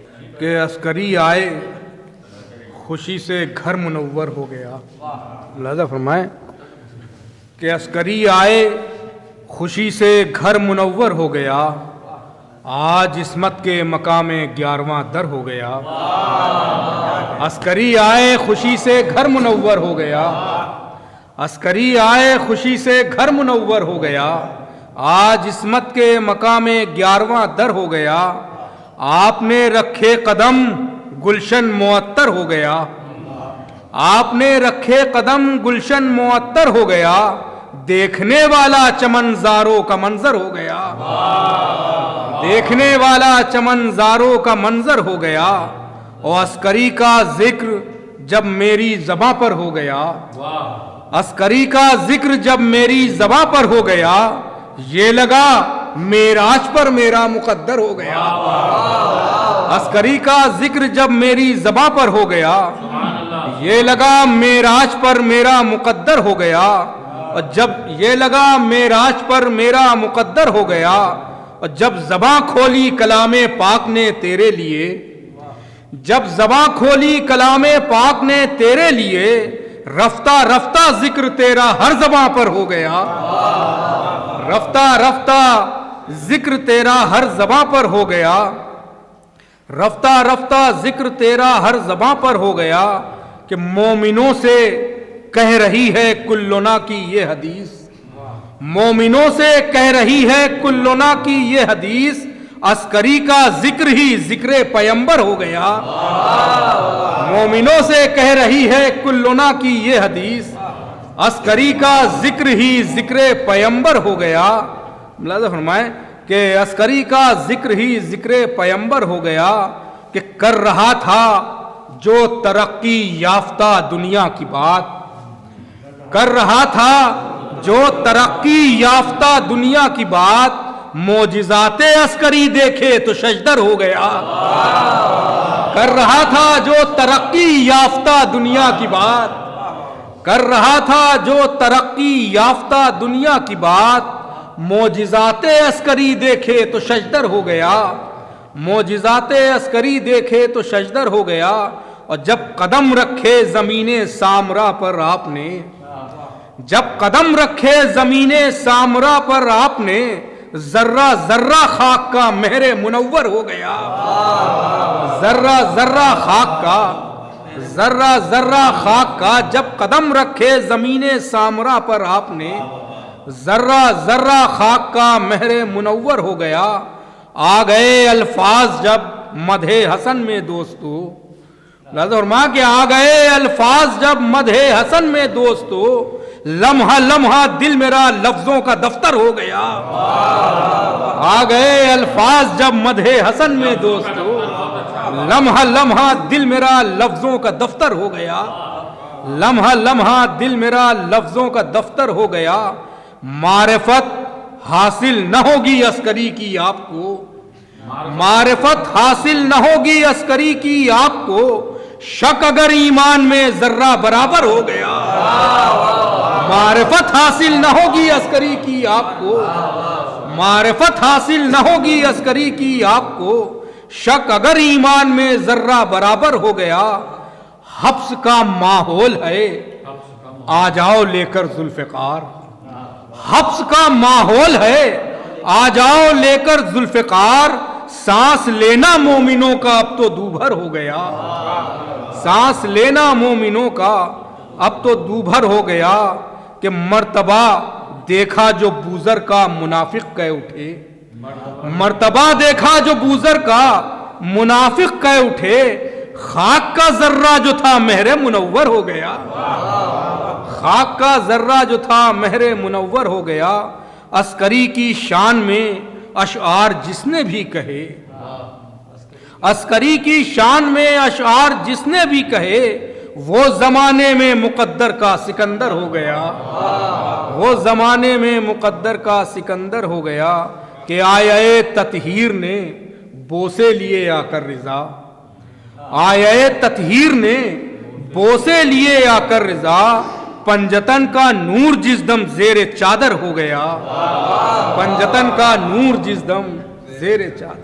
کہ عسکری آئے خوشی سے گھر منور ہو گیا. لہذا فرمائیں کہ عسکری آئے خوشی سے گھر منور ہو گیا. آج عصمت کے مقام 11واں در ہو گیا. عسکری آئے خوشی سے گھر منور ہو گیا. عسکری آئے خوشی سے گھر منور ہو گیا. آج عصمت کے مقام 11واں در ہو گیا. آپ نے رکھے قدم گلشن معطر ہو گیا. آپ نے رکھے قدم گلشن معطر ہو گیا. دیکھنے والا چمن زاروں کا منظر ہو گیا. دیکھنے والا چمن زاروں کا منظر ہو گیا. اور عسکری کا ذکر جب میری زباں پر ہو گیا. عسکری کا ذکر جب میری زباں پر ہو گیا. یہ لگا معراج پر میرا مقدر ہو گیا. عسکری کا ذکر جب میری زباں پر ہو گیا. یہ لگا معراج پر میرا مقدر ہو گیا. اور جب یہ لگا معراج پر میرا مقدر ہو گیا. اور جب زباں کھولی کلام پاک نے تیرے لیے. جب زباں کھولی کلام پاک نے تیرے لیے. رفتہ رفتہ ذکر تیرا ہر زباں پر ہو گیا. رفتہ رفتہ ذکر تیرا ہر زباں پر ہو گیا. رفتہ رفتہ ذکر تیرا ہر زباں پر ہو گیا. کہ مومنوں سے کہہ رہی ہے کلنا کی یہ حدیث. مومنوں سے کہہ رہی ہے کلنا کی یہ حدیث. عسکری کا ذکر ہی ذکر پیمبر ہو گیا. مومنوں سے کہہ رہی ہے کلنا کی یہ حدیث. عسکری کا ذکر ہی ذکر پیمبر ہو گیا. ملاحظہ فرمائیں کہ عسکری کا ذکر ہی ذکر پیمبر ہو گیا. کہ کر رہا تھا جو ترقی یافتہ دنیا کی بات. کر رہا تھا جو ترقی یافتہ دنیا کی بات. معجزات عسکری دیکھے تو ششدر ہو گیا. کر رہا تھا جو ترقی یافتہ دنیا کی بات. کر رہا تھا جو ترقی یافتہ دنیا کی بات. معجزات عسکری دیکھے تو ششدر ہو گیا. معجزات عسکری دیکھے تو ششدر ہو گیا. اور جب قدم رکھے زمین سامرا پر آپ نے. جب قدم رکھے زمین سامرا پر آپ نے. ذرہ ذرہ خاک کا مہر منور ہو گیا. ذرہ ذرہ خاک کا ذرہ ذرہ خاک کا جب قدم رکھے زمین سامرا پر آپ نے. ذرہ ذرہ خاک کا مہر منور ہو گیا. آ گئے الفاظ جب مدح حسن میں دوستو. فرما کہ آ گئے الفاظ جب مدح حسن میں دوستو. لمحہ لمحہ دل میرا لفظوں کا دفتر ہو گیا. آ گئے الفاظ جب مدح حسن میں دوستو. لمحہ لمحہ دل میرا لفظوں کا دفتر ہو گیا. لمحہ لمحہ دل میرا لفظوں کا دفتر ہو گیا. معرفت حاصل نہ ہوگی عسکری کی آپ کو. معرفت حاصل نہ ہوگی عسکری کی آپ کو. شک اگر ایمان میں ذرہ برابر ہو گیا. معرفت حاصل نہ ہوگی عسکری کی آپ کو. معرفت حاصل نہ ہوگی عسکری کی آپ کو. شک اگر ایمان میں ذرہ برابر ہو گیا. حبس کا ماحول ہے آ جاؤ لے کر ذوالفقار. حبس کا ماحول ہے آ جاؤ لے کر ذوالفقار. سانس لینا مومنوں کا اب تو دوبھر ہو گیا. سانس لینا مومنوں کا اب تو دوبھر ہو گیا. کہ مرتبہ دیکھا جو بوزر کا منافق کہہ اٹھے. مرتبہ دیکھا جو بوزر کا منافق کہہ اٹھے. خاک کا ذرہ جو تھا مہر منور ہو گیا. خاک کا ذرہ جو تھا مہر منور ہو گیا. عسکری کی شان میں اشعار جس نے بھی کہے. عسکری کی شان میں اشعار جس نے بھی کہے. وہ زمانے میں مقدر کا سکندر ہو گیا. وہ زمانے میں مقدر کا سکندر ہو گیا. کہ آیے تطہیر نے بوسے لیے آ کر رضا. آیے تطہیر نے بوسے لیے آ کر رضا. پنجتن کا نور جس دم زیر چادر ہو گیا. پنجتن کا نور جس دم زیر چادر